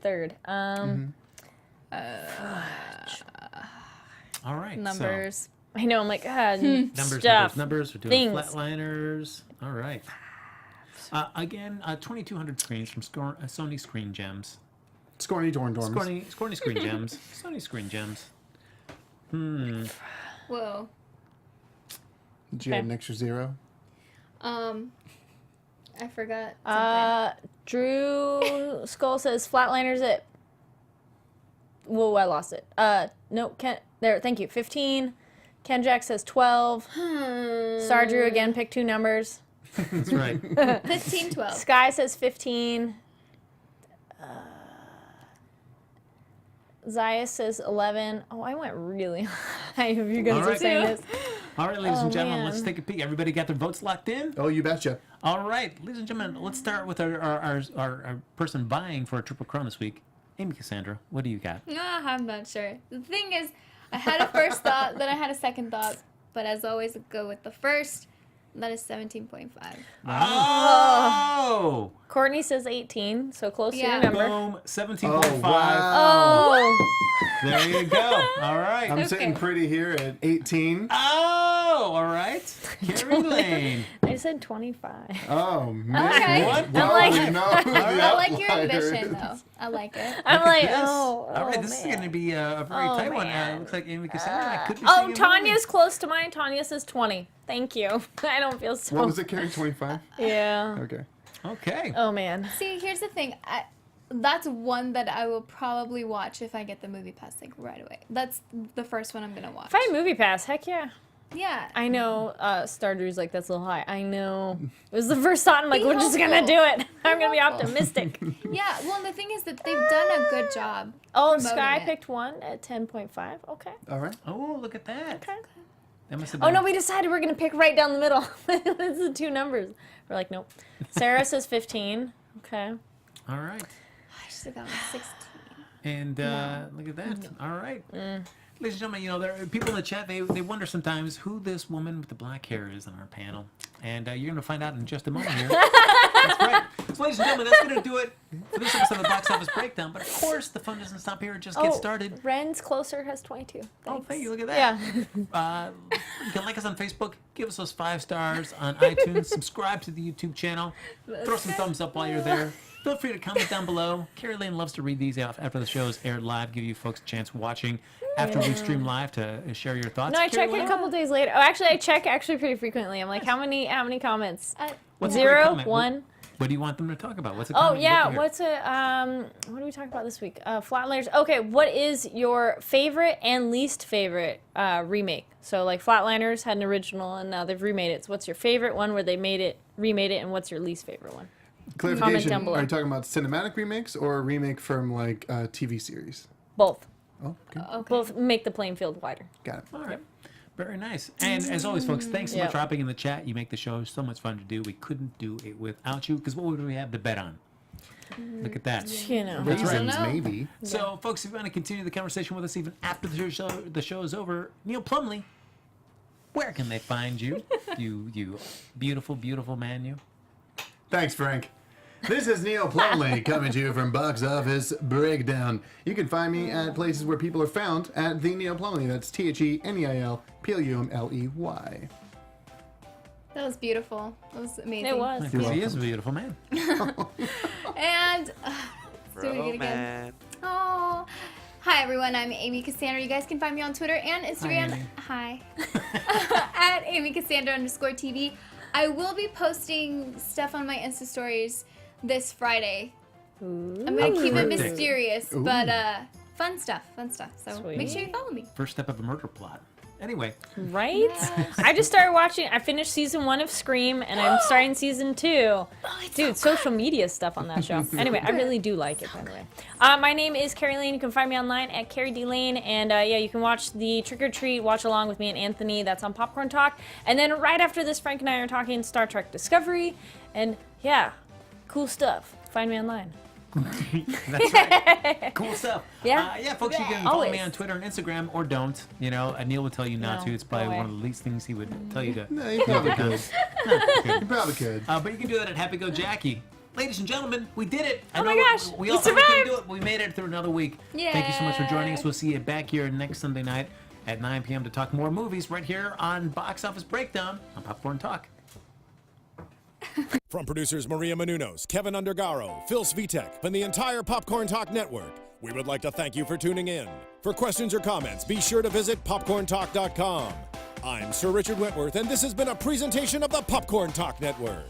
All right. Numbers. I know. I'm like, God, So, stuff. numbers. We're doing things. flatliners. All right. Again, 2,200 screens from Sony Screen Gems. Scorny Dorn Dorms. Scorny Screen Gems. Sony Screen Gems. Whoa. Did you add Okay. an extra 0? I forgot something. Drew Skull says flatliners at. Whoa, I lost it. No, Ken. There, thank you. 15. Ken Jack says 12. Star Drew again picked 2 numbers. That's right. 15, 12. Sky says 15. Zaya says 11. Oh, I went really high if you guys All are right. saying this. All right, ladies and gentlemen, man. let's take a peek. Everybody got their votes locked in? Oh, you betcha. All right, ladies and gentlemen, let's start with our person vying for a Triple Crown this week. Amy Cassandra, what do you got? I'm not sure. The thing is, I had a first thought, then I had a second thought, but as always, I go with the first. That is 17.5. Oh! Courtney says 18, so close to Yeah. your number. Boom, 17.5. Oh, wow. Oh, There you go. All right. I'm sitting Okay. pretty here at 18. Oh, all right. Kari Lane. I said 25. Oh, man. Okay. What? Well, I'm like- we know who the I like your outlier ambition, is. though. I like it. I'm like, Yes. oh, All right, oh, this is man. going to be a very Oh, tight one. man. Looks like Amy Cassandra. I could be Oh, seeing a Tanya's close to mine. Tanya says 20. Thank you. I don't feel so. What was it, Carrie? 25? Yeah. Okay. movie. Okay. Oh, man. See, here's the thing. That's one that I will probably watch if I get the movie pass, like, right away. That's the first one I'm going to watch. If I had Movie Pass, heck yeah. Yeah. I know Star Drew's like, that's a little high. I know. It was the first thought. I'm like, Be we're just going to hopeful. do it. I'm going to be hopeful. optimistic. Yeah, well, the thing is that they've done a good job. Oh, promoting Sky it. picked 1 at 10.5. Okay. All right. Oh, look at that. Okay. That must have Oh, been. no, we decided we're going to pick right down the middle. It's the 2 numbers. We're like, nope. Sarah says 15. Okay. All right. I should have gone with 16. And look at that. All right. Mm. Ladies and gentlemen, there are people in the chat, they wonder sometimes who this woman with the black hair is on our panel. And you're going to find out in just a moment here. That's right. So, ladies and gentlemen, that's going to do it for this episode of the Box Office Breakdown. But, of course, the fun doesn't stop here. It just gets started. Ren's closer has 22. Oh, Thanks. thank you. Look at that. Yeah. You can like us on Facebook. Give us those 5 stars on iTunes. Subscribe to the YouTube channel. Throw some thumbs up while you're there. Feel free to comment down below. Kari Lane loves to read these out after the show is aired live. Give you folks a chance watching after we stream live to share your thoughts. No, I Kari check it a Lane? couple days later. Oh, actually, I check pretty frequently. I'm like, how many comments? What's a great 0, comment? 1. What do you want them to talk about? What's a Oh comment you'd like yeah, to hear? what do we talk about this week? Flatliners. Okay, what is your favorite and least favorite remake? So like Flatliners had an original and now they've remade it. So what's your favorite one where they remade it, and what's your least favorite one? Clarification, down below. are you talking about cinematic remakes or a remake from, like, a TV series? Both. Oh, okay. Okay. Both make the playing field wider. Got it. All right. Very nice. And as always, folks, thanks so much Yep. for hopping in the chat. You make the show so much fun to do. We couldn't do it without you, because what would we have to bet on? Look at that. You know. That's right. Reasons, maybe. So, folks, if you want to continue the conversation with us even after the show is over, Neil Plumley, where can they find you? you beautiful, beautiful man, you. Thanks, Frank. This is Neil Plumley coming to you from Box Office Breakdown. You can find me at places where people are found at the Neil Plumley. That's TheNeilPlumley. That was beautiful. That was amazing. It was. Because he is a beautiful man. And doing it again. Man. Oh. Hi everyone, I'm Amy Cassandra. You guys can find me on Twitter and Instagram. Amy. Hi. At AmyCassandra_TV. I will be posting stuff on my Insta stories this Friday. I'm gonna keep it cryptic. mysterious, but fun stuff. So make sure you Sweet. follow me. First step of a murder plot. Anyway, Right? Yes. I just started watching. I finished season 1 of Scream, and I'm starting season 2. Dude, social media stuff on that show. Anyway, I really do like it, by the way. My name is Kari Lane. You can find me online at Kari D Lane, and yeah, you can watch the Trick or Treat watch along with me and Anthony. That's on Popcorn Talk. And then right after this, Frank and I are talking Star Trek Discovery, and yeah, cool stuff. Find me online. That's right. Cool stuff. Yeah. Folks, you can follow me Always. on Twitter and Instagram, or don't. You know, Neil would tell you not No, to. It's probably no way. one of the least things he would tell you to. No, you probably could. You probably could. But you can do that at Happy Go Jackie. Ladies and gentlemen, we did it. I Oh my know gosh, we we all thought we couldn't survived. do it, but we made it through another week. Thank you so much for joining us. We'll see you back here next Sunday night at 9 p.m. to talk more movies right here on Box Office Breakdown on Popcorn Talk. From producers Maria Menounos, Kevin Undergaro, Phil Svitek, and the entire Popcorn Talk Network, we would like to thank you for tuning in. For questions or comments, be sure to visit popcorntalk.com. I'm Sir Richard Wentworth, and this has been a presentation of the Popcorn Talk Network.